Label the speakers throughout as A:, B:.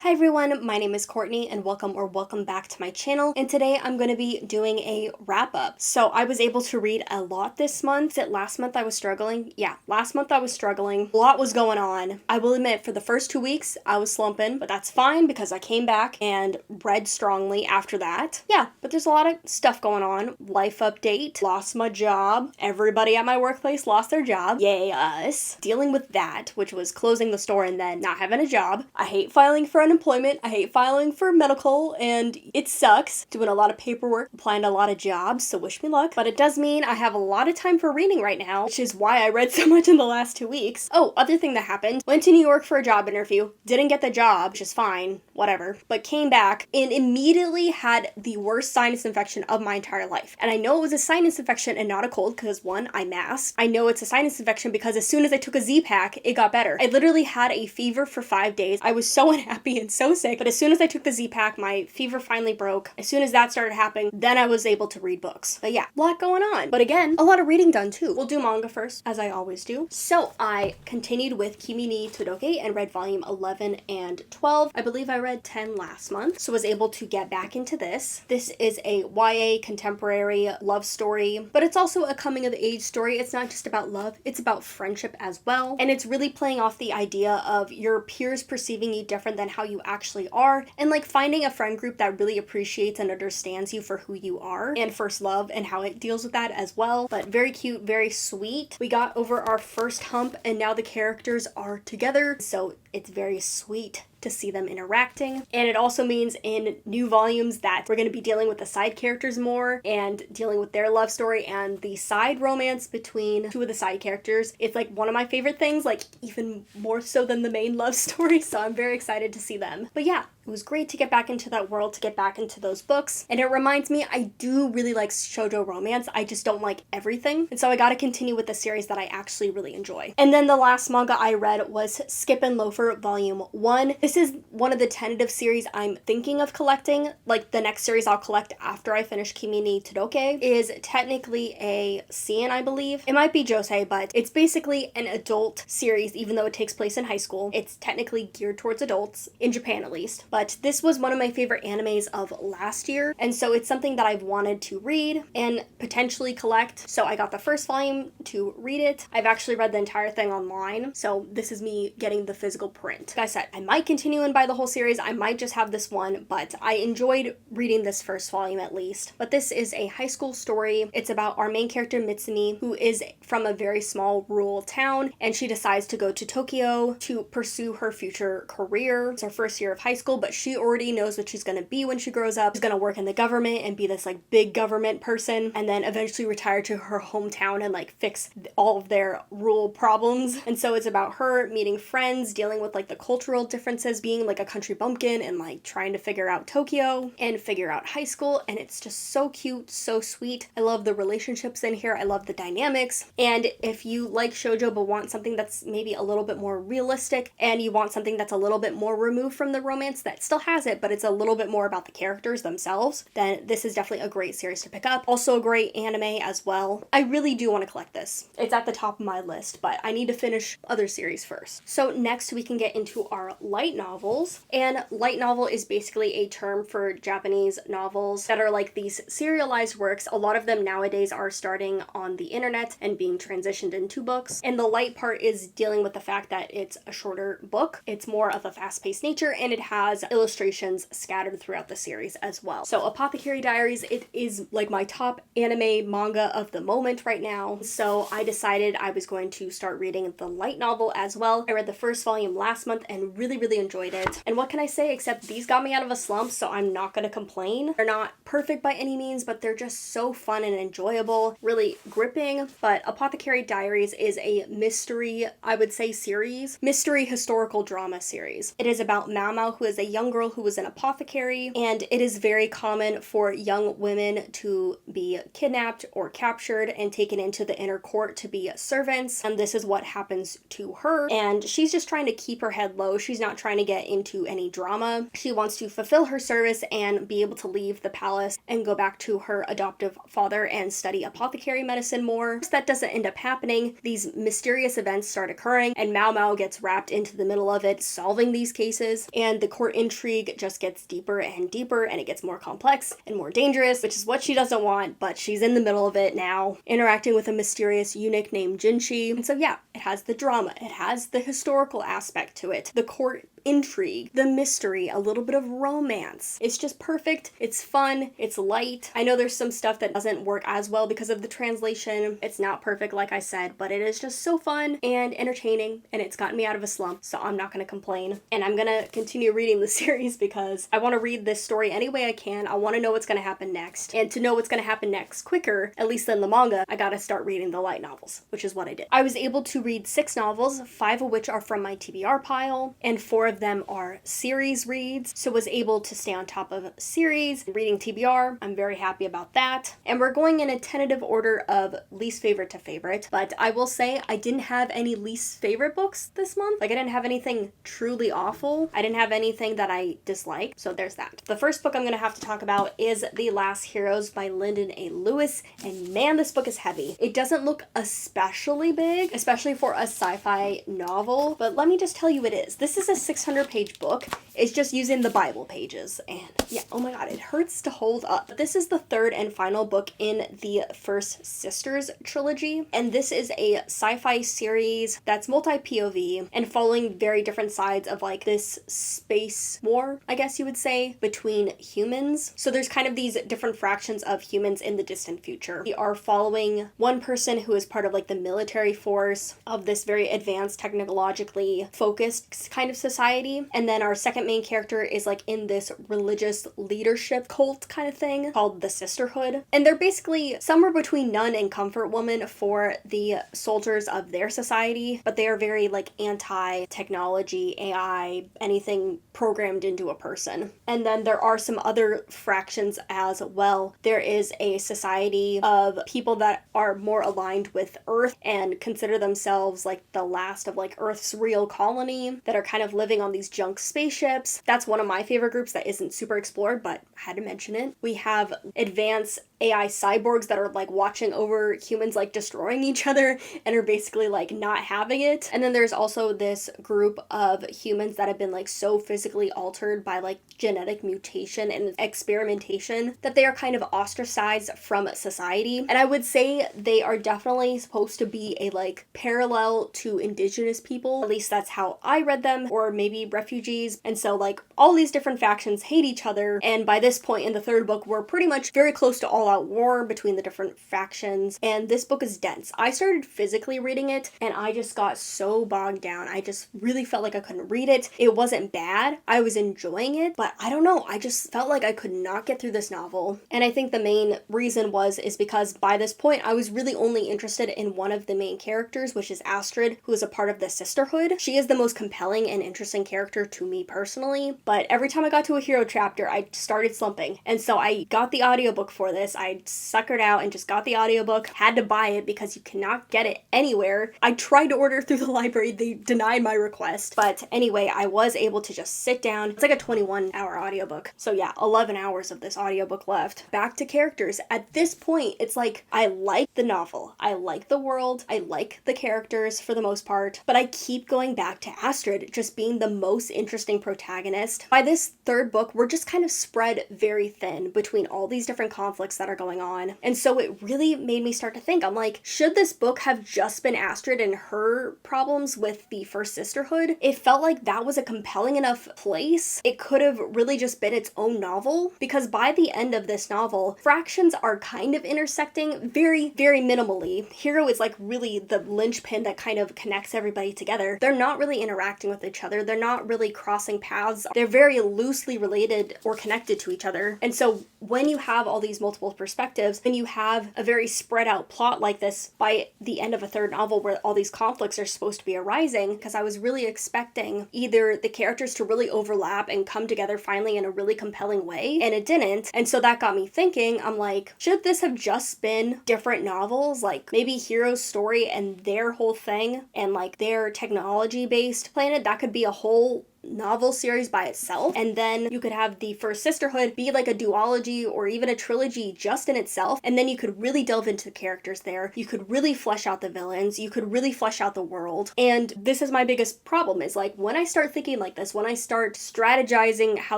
A: Hi everyone, my name is Courtney and welcome back to my channel, and today I'm going to be doing a wrap up. So I was able to read a lot this month. Last month I was struggling? Yeah, last month I was struggling. A lot was going on. I will admit for the first 2 weeks I was slumping, but that's fine because I came back and read strongly after that. Yeah, but there's a lot of stuff going on. Life update, lost my job. Everybody at my workplace lost their job. Yay us. Dealing with that, which was closing the store and then not having a job. I hate filing for unemployment. I hate filing for medical, and it sucks. Doing a lot of paperwork, applying to a lot of jobs, so wish me luck. But it does mean I have a lot of time for reading right now, which is why I read so much in the last 2 weeks. Oh, other thing that happened. Went to New York for a job interview. Didn't get the job, which is fine, whatever. But came back and immediately had the worst sinus infection of my entire life. And I know it was a sinus infection and not a cold because one, I masked. I know it's a sinus infection because as soon as I took a Z-Pack, it got better. I literally had a fever for 5 days. I was so unhappy and so sick, but as soon as I took the Z-Pack, my fever finally broke. As soon as that started happening, then I was able to read books. But yeah, a lot going on. But again, a lot of reading done too. We'll do manga first, as I always do. So I continued with Kimi ni Todoke and read volume 11 and 12. I believe I read 10 last month, so was able to get back into this. This is a YA contemporary love story, but it's also a coming of age story. It's not just about love, it's about friendship as well. And it's really playing off the idea of your peers perceiving you different than how you actually are, and like finding a friend group that really appreciates and understands you for who you are and first love and how it deals with that as well. But very cute, very sweet. We got over our first hump and now the characters are together, so it's very sweet to see them interacting. And it also means in new volumes that we're going to be dealing with the side characters more and dealing with their love story and the side romance between two of the side characters. It's like one of my favorite things, like even more so than the main love story, so I'm very excited to see them. But yeah, it was great to get back into that world, to get back into those books. And it reminds me, I do really like shoujo romance. I just don't like everything. And so I gotta continue with the series that I actually really enjoy. And then the last manga I read was Skip and Loafer Volume 1. This is one of the tentative series I'm thinking of collecting. Like the next series I'll collect after I finish Kimi ni Todoke is technically a seinen, I believe. It might be josei, but it's basically an adult series, even though it takes place in high school. It's technically geared towards adults, in Japan at least. But this was one of my favorite animes of last year, and so it's something that I've wanted to read and potentially collect. So I got the first volume to read it. I've actually read the entire thing online, so this is me getting the physical print. Like I said, I might continue and buy the whole series. I might just have this one, but I enjoyed reading this first volume at least. But this is a high school story. It's about our main character Mitsumi, who is from a very small rural town, and she decides to go to Tokyo to pursue her future career. It's her first year of high school, but she already knows what she's gonna be when she grows up. She's gonna work in the government and be this like big government person, and then eventually retire to her hometown and like fix all of their rural problems. And so it's about her meeting friends, dealing with like the cultural differences, being like a country bumpkin and like trying to figure out Tokyo and figure out high school. And it's just so cute, so sweet. I love the relationships in here. I love the dynamics. And if you like shoujo but want something that's maybe a little bit more realistic, and you want something that's a little bit more removed from the romance that still has it, but it's a little bit more about the characters themselves, then this is definitely a great series to pick up. Also a great anime as well. I really do want to collect this. It's at the top of my list, but I need to finish other series first. So next we can get into our light novels. And light novel is basically a term for Japanese novels that are like these serialized works. A lot of them nowadays are starting on the internet and being transitioned into books. And the light part is dealing with the fact that it's a shorter book. It's more of a fast-paced nature, and it has illustrations scattered throughout the series as well. So Apothecary Diaries, it is like my top anime manga of the moment right now. So I decided I was going to start reading the light novel as well. I read the first volume last month and really enjoyed it. And what can I say except these got me out of a slump, so I'm not gonna complain. They're not perfect by any means, but they're just so fun and enjoyable, really gripping. But Apothecary Diaries is a mystery, I would say, series. Mystery historical drama series. It is about Mao Mao, who is a young girl who was an apothecary, and it is very common for young women to be kidnapped or captured and taken into the inner court to be servants, and this is what happens to her. And she's just trying to keep keep her head low. She's not trying to get into any drama. She wants to fulfill her service and be able to leave the palace and go back to her adoptive father and study apothecary medicine more. That doesn't end up happening. These mysterious events start occurring, and Mao Mao gets wrapped into the middle of it, solving these cases, and the court intrigue just gets deeper and deeper, and it gets more complex and more dangerous, which is what she doesn't want, but she's in the middle of it now, interacting with a mysterious eunuch named Jinshi. And so yeah, it has the drama, it has the historical aspect to it, the court intrigue, the mystery, a little bit of romance. It's just perfect. It's fun. It's light. I know there's some stuff that doesn't work as well because of the translation. It's not perfect, like I said, but it is just so fun and entertaining, and it's gotten me out of a slump, so I'm not going to complain. And I'm going to continue reading the series because I want to read this story any way I can. I want to know what's going to happen next. And to know what's going to happen next quicker, at least than the manga, I got to start reading the light novels, which is what I did. I was able to read 6 novels, 5 of which are from my TBR pile, and 4 of them are series reads, so was able to stay on top of series, reading TBR. I'm very happy about that. And we're going in a tentative order of least favorite to favorite, but I will say I didn't have any least favorite books this month. Like, I didn't have anything truly awful. I didn't have anything that I disliked, so there's that. The first book I'm going to have to talk about is The Last Heroes by Lyndon A. Lewis, and man, this book is heavy. It doesn't look especially big, especially for a sci-fi novel, but let me just tell you it is. This is a 600-page book. It's just using the Bible pages, and yeah, oh my god, it hurts to hold up. This is the 3rd and final book in the First Sisters trilogy, and this is a sci-fi series that's multi-POV and following very different sides of like this space war, I guess you would say, between humans. So there's kind of these different fractions of humans in the distant future. We are following one person who is part of like the military force of this very advanced, technologically focused kind of society. And then our second main character is like in this religious leadership cult kind of thing called the Sisterhood. And they're basically somewhere between nun and comfort woman for the soldiers of their society, but they are very like anti-technology, AI, anything programmed into a person. And then there are some other fractions as well. There is a society of people that are more aligned with Earth and consider themselves like the last of like Earth's real colony that are kind of living on these junk spaceships. That's one of my favorite groups that isn't super explored, but I had to mention it. We have advanced AI cyborgs that are like watching over humans like destroying each other and are basically like not having it. And then there's also this group of humans that have been like so physically altered by like genetic mutation and experimentation that they are kind of ostracized from society. And I would say they are definitely supposed to be a like parallel to indigenous people. At least that's how I read them, or maybe refugees. And so like all these different factions hate each other. And by this point in the 3rd book, we're pretty much very close to all out war between the different factions. And this book is dense. I started physically reading it and I just got so bogged down. I just really felt like I couldn't read it. It wasn't bad. I was enjoying it, but I don't know. I just felt like I could not get through this novel. And I think the main reason is because by this point, I was really only interested in one of the main characters, which is Astrid, who is a part of the Sisterhood. She is the most compelling and interesting character to me personally, but every time I got to a hero chapter, I started slumping. And so I got the audiobook for this. I suckered out and just got the audiobook, had to buy it because you cannot get it anywhere. I tried to order through the library, they denied my request, but anyway, I was able to just sit down. It's like a 21-hour audiobook. So yeah, 11 hours of this audiobook left. Back to characters. At this point, it's like, I like the novel, I like the world, I like the characters for the most part, but I keep going back to Astrid just being the most interesting protagonist. By this 3rd book, we're just kind of spread very thin between all these different conflicts that are going on. And so it really made me start to think, I'm like, should this book have just been Astrid and her problems with the First Sisterhood? It felt like that was a compelling enough place. It could have really just been its own novel, because by the end of this novel, fractions are kind of intersecting very, very minimally. Hero is like really the linchpin that kind of connects everybody together. They're not really interacting with each other. They're not really crossing paths. They're very loosely related or connected to each other. And so when you have all these multiple both perspectives, then you have a very spread out plot like this by the end of a third novel where all these conflicts are supposed to be arising, because I was really expecting either the characters to really overlap and come together finally in a really compelling way, and it didn't. And so that got me thinking, I'm like, should this have just been different novels? Like maybe Hero's story and their whole thing and like their technology based planet, that could be a whole novel series by itself, and then you could have the First Sisterhood be like a duology or even a trilogy just in itself, and then you could really delve into the characters there, you could really flesh out the villains, you could really flesh out the world. And this is my biggest problem, is like when I start thinking like this, when I start strategizing how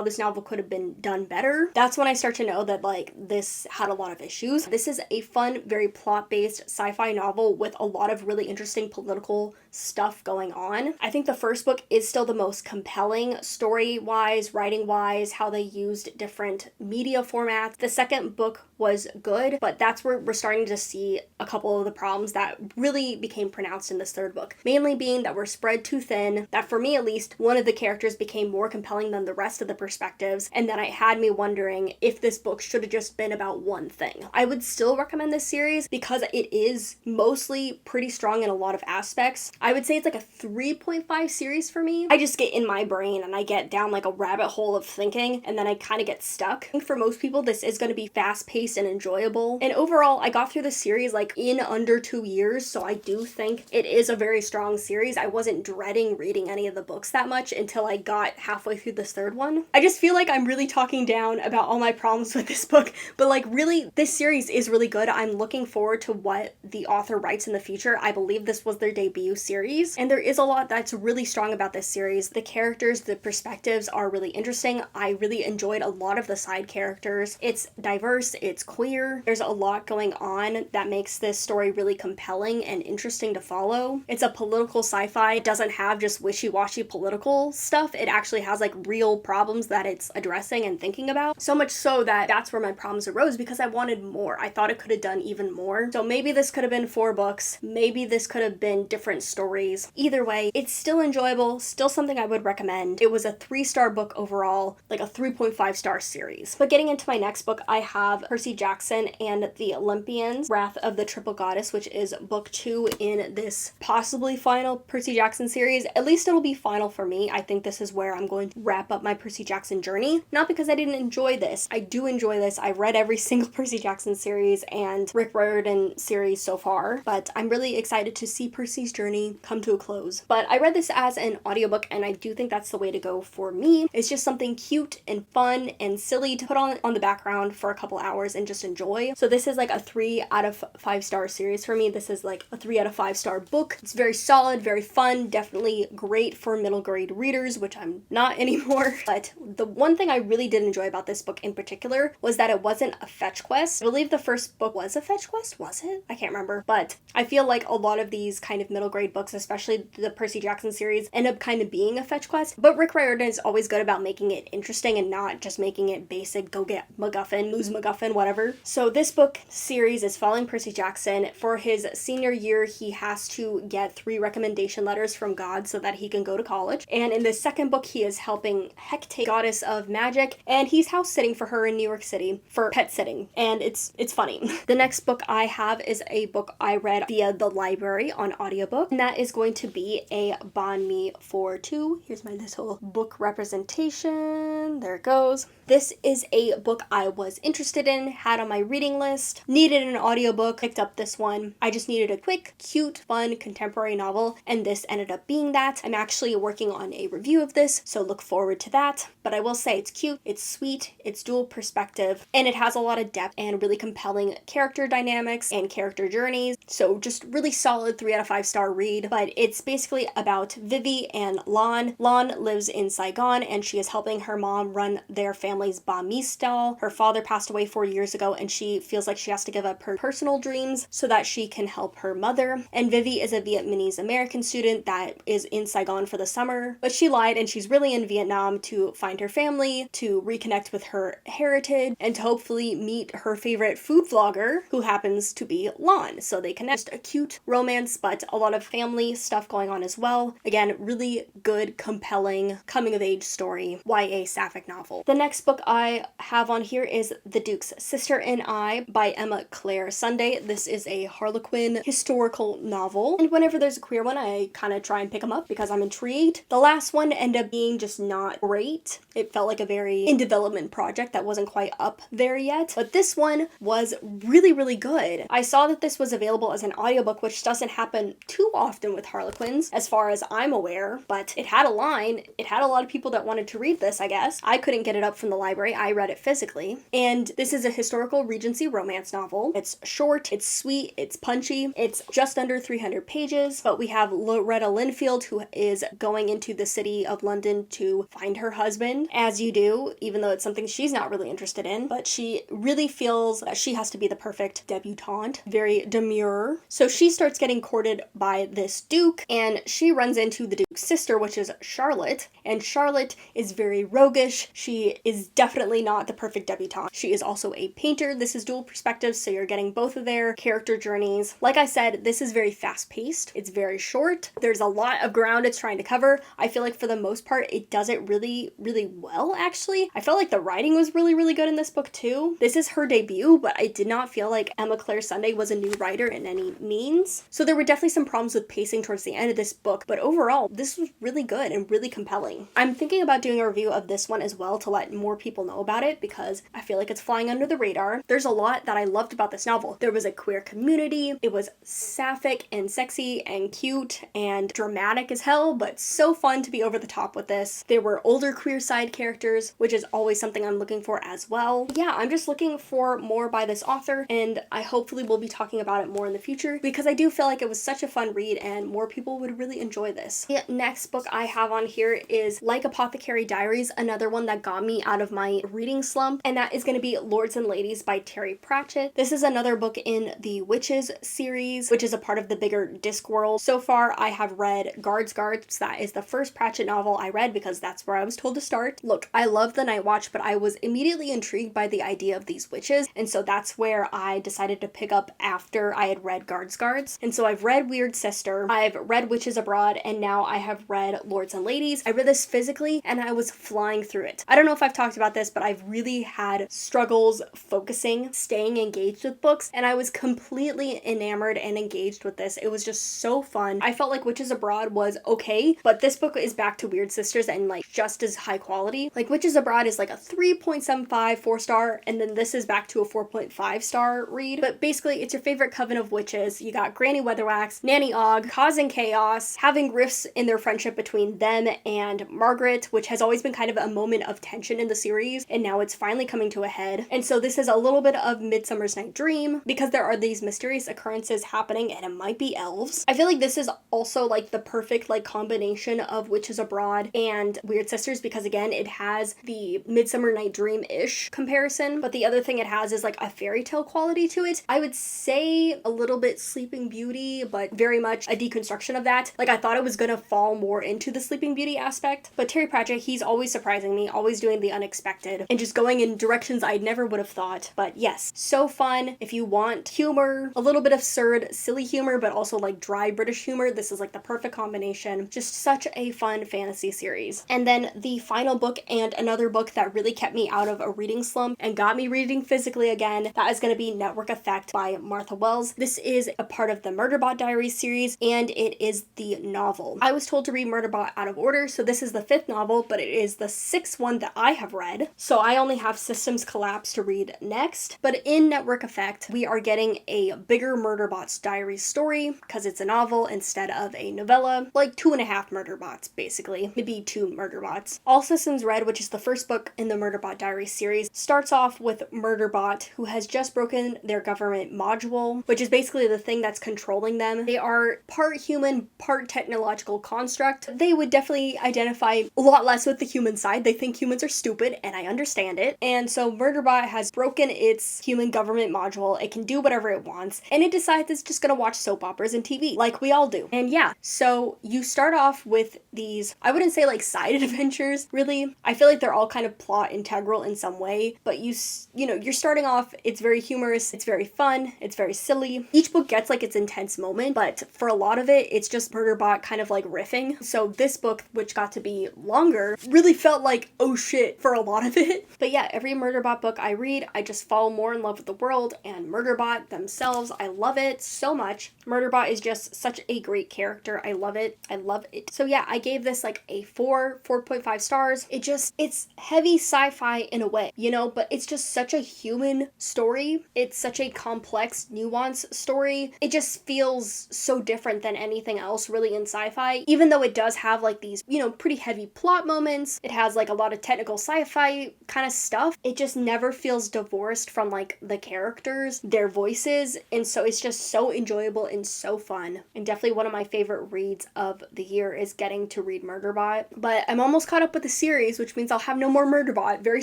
A: this novel could have been done better, that's when I start to know that like this had a lot of issues. This is a fun, very plot-based sci-fi novel with a lot of really interesting political stuff going on. I think the first book is still the most compelling story-wise, writing-wise, how they used different media formats. The second book was good, but that's where we're starting to see a couple of the problems that really became pronounced in this third book. Mainly being that we're spread too thin, that for me at least, one of the characters became more compelling than the rest of the perspectives, and then it had me wondering if this book should have just been about one thing. I would still recommend this series because it is mostly pretty strong in a lot of aspects. I would say it's like a 3.5 series for me. I just get in my brain and I get down like a rabbit hole of thinking, and then I kind of get stuck. I think for most people this is going to be fast-paced and enjoyable, and overall I got through the series like in under 2 years, so I do think it is a very strong series. I wasn't dreading reading any of the books that much until I got halfway through this third one. I just feel like I'm really talking down about all my problems with this book, but like really this series is really good. I'm looking forward to what the author writes in the future. I believe this was their debut series, and there is a lot that's really strong about this series. The characters, the perspectives are really interesting. I really enjoyed a lot of the side characters. It's diverse, it's queer. There's a lot going on that makes this story really compelling and interesting to follow. It's a political sci-fi. It doesn't have just wishy-washy political stuff. It actually has like real problems that it's addressing and thinking about. So much so that that's where my problems arose, because I wanted more. I thought it could have done even more. So maybe this could have been 4 books. Maybe this could have been different stories. Either way, it's still enjoyable, still something I would recommend. It was a 3-star book overall, like a 3.5-star series. But getting into my next book, I have Percy Jackson and the Olympians, Wrath of the Triple Goddess, which is book 2 in this possibly final Percy Jackson series. At least it'll be final for me. I think this is where I'm going to wrap up my Percy Jackson journey. Not because I didn't enjoy this. I do enjoy this. I've read every single Percy Jackson series and Rick Riordan series so far, but I'm really excited to see Percy's journey come to a close. But I read this as an audiobook, and I do think that's the way to go for me. It's just something cute and fun and silly to put on the background for a couple hours and just enjoy. So this is like a 3 out of 5 star series for me. This is like a 3 out of 5 star book. It's very solid, very fun, definitely great for middle grade readers, which I'm not anymore. But the one thing I really did enjoy about this book in particular was that it wasn't a fetch quest. I believe the first book was a fetch quest, was it? I can't remember. But I feel like a lot of these kind of middle grade books, especially the Percy Jackson series, end up kind of being a fetch quest. But Rick Riordan is always good about making it interesting and not just making it basic, go get MacGuffin, lose MacGuffin, whatever. So this book series is following Percy Jackson. For his senior year, he has to get 3 recommendation letters from God so that he can go to college. And in the second book, he is helping Hecate, goddess of magic, and he's house sitting for her in New York City for pet sitting. And it's funny. The next book I have is a book I read via the library on audiobook, and that is going to be a Banh Mi for 2. Here's my little book representation. There it goes. This is a book I was interested in, had on my reading list, needed an audiobook, picked up this one. I just needed a quick, cute, fun, contemporary novel, and this ended up being that. I'm actually working on a review of this, so look forward to that. But I will say it's cute, it's sweet, it's dual perspective, and it has a lot of depth and really compelling character dynamics and character journeys. So just really solid 3 out of 5 star read. But it's basically about Vivi and Lan. Lan lives in Saigon, and she is helping her mom run their family's Banh Mi stall. Her father passed away 4 years ago, and she feels like she has to give up her personal dreams so that she can help her mother. And Vivi is a Vietnamese American student that is in Saigon for the summer, but she lied and she's really in Vietnam to find her family, to reconnect with her heritage, and to hopefully meet her favorite food vlogger, who happens to be Lan. So they connect. Just a cute romance, but a lot of family stuff going on as well. Again, really good, compelling, coming of age story, YA sci sapphic novel. The next book I have on here is The Duke's Sister and I by Emma Claire Sunday. This is a Harlequin historical novel, and whenever there's a queer one, I kind of try and pick them up because I'm intrigued. The last one ended up being just not great. It felt like a very in development project that wasn't quite up there yet, but this one was really, really good. I saw that this was available as an audiobook, which doesn't happen too often with Harlequins, as far as I'm aware, but it had a line. It had a lot of people that wanted to read this, I guess. I couldn't get it up from the library. I read it physically, and this is a historical Regency romance novel. It's short, it's sweet, it's punchy, it's just under 300 pages, but we have Loretta Linfield, who is going into the city of London to find her husband, as you do, even though it's something she's not really interested in, but she really feels that she has to be the perfect debutante, very demure. So she starts getting courted by this duke, and she runs into the duke's sister, which is Charlotte, and Charlotte is very roguish. She is definitely not the perfect debutante. She is also a painter. This is dual perspectives, so you're getting both of their character journeys. Like I said, this is very fast-paced. It's very short. There's a lot of ground it's trying to cover. I feel like for the most part, it does it really, really well, actually. I felt like the writing was really, really good in this book, too. This is her debut, but I did not feel like Emma Claire Sunday was a new writer in any means. So there were definitely some problems with pacing towards the end of this book, but overall, this was really good and really compelling. I'm thinking about doing a review of this one as well to let more people know about it because I feel like it's flying under the radar. There's a lot that I loved about this novel. There was a queer community. It was sapphic and sexy and cute and dramatic as hell, but so fun to be over the top with this. There were older queer side characters, which is always something I'm looking for as well. Yeah, I'm just looking for more by this author, and I hopefully will be talking about it more in the future because I do feel like it was such a fun read and more people would really enjoy this. The next book I have on here is Like Apothecary Diaries, another one that got me out of my reading slump, and that is going to be Lords and Ladies by Terry Pratchett. This is another book in the Witches series, which is a part of the bigger Discworld. So far, I have read Guards. That is the first Pratchett novel I read because that's where I was told to start. Look, I love The Night Watch, but I was immediately intrigued by the idea of these witches, and so that's where I decided to pick up after I had read Guards. And so I've read Weird Sister, I've read Witches Abroad, and now I have read Lords and Ladies. I read this physically, and I was flying through it. I don't know if I've talked about this, but I've really had struggles focusing, staying engaged with books, and I was completely enamored and engaged with this. It was just so fun. I felt like Witches Abroad was okay, but this book is back to Weird Sisters and like just as high quality. Like Witches Abroad is like a 3.75 4-star, and then this is back to a 4.5 star read. But basically, it's your favorite coven of witches. You got Granny Weatherwax, Nanny Ogg, causing chaos, having rifts in their friendship between them and Margaret, which has always been kind of a moment of tension in the series, and now it's finally coming to a head. And so this is a little bit of Midsummer's Night Dream because there are these mysterious occurrences happening, and it might be elves. I feel like this is also like the perfect like combination of Witches Abroad and Weird Sisters because again, it has the Midsummer Night Dream-ish comparison, but the other thing it has is like a fairy tale quality to it. I would say a little bit Sleeping Beauty, but very much a deconstruction of that. Like I thought it was gonna fall more into the Sleeping Beauty aspect, but Terry Pratchett, he's always surprising me, always doing the unexpected and just going in directions I never would have thought. But yes, so fun. If you want humor, a little bit of absurd, silly humor, but also like dry British humor, this is like the perfect combination. Just such a fun fantasy series. And then the final book, and another book that really kept me out of a reading slump and got me reading physically again, that is going to be Network Effect by Martha Wells. This is a part of the Murderbot Diaries series, and it is the novel. I was told to read Murderbot out of order, so this is the 5th novel, but it is the 6th one that I have read. So I only have Systems Collapse to read next. But in Network Effect, we are getting a bigger Murderbot's Diaries story because it's a novel instead of a novella, like 2.5 Murderbots, basically. Maybe 2 Murderbots. All Systems Red, which is the first book in the Murderbot Diaries series, starts off with Murderbot, who has just broken their government module, which is basically the thing that's controlling them. They are part human, part technological construct. They would definitely identify a lot less with the human side. They think humans are stupid, and I understand it. And so Murderbot has broken its human government module. It can do whatever it wants, and it decides it's just gonna watch soap operas and TV, like we all do. And yeah, so you start off with these, I wouldn't say like side adventures, really. I feel like they're all kind of plot integral in some way, but you know, you're starting off, it's very humorous, it's very fun, it's very silly. Each book gets like its intense moment, but for a lot of it, it's just Murderbot kind of like riffing. So this book, which got to be longer, really felt like like, oh shit, for a lot of it. But yeah, every Murderbot book I read, I just fall more in love with the world and Murderbot themselves. I love it so much. Murderbot is just such a great character. I love it. I love it. So yeah, I gave this like a 4.5 stars. It's heavy sci-fi in a way, you know, but it's just such a human story. It's such a complex, nuanced story. It just feels so different than anything else really in sci-fi, even though it does have like these, you know, pretty heavy plot moments. It has like a lot of technical sci-fi kind of stuff. It just never feels divorced from like the characters, their voices, and so it's just so enjoyable and so fun. And definitely one of my favorite reads of the year is getting to read Murderbot. But I'm almost caught up with the series, which means I'll have no more Murderbot very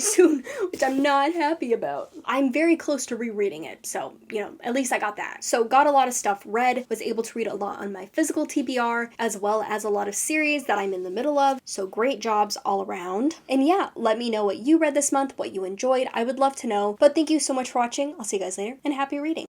A: soon, which I'm not happy about. I'm very close to rereading it, so, you know, at least I got that. So got a lot of stuff read, was able to read a lot on my physical TBR, as well as a lot of series that I'm in the middle of, so great jobs all around. And yeah, let me know what you read this month, what you enjoyed. I would love to know. But thank you so much for watching. I'll see you guys later, and happy reading.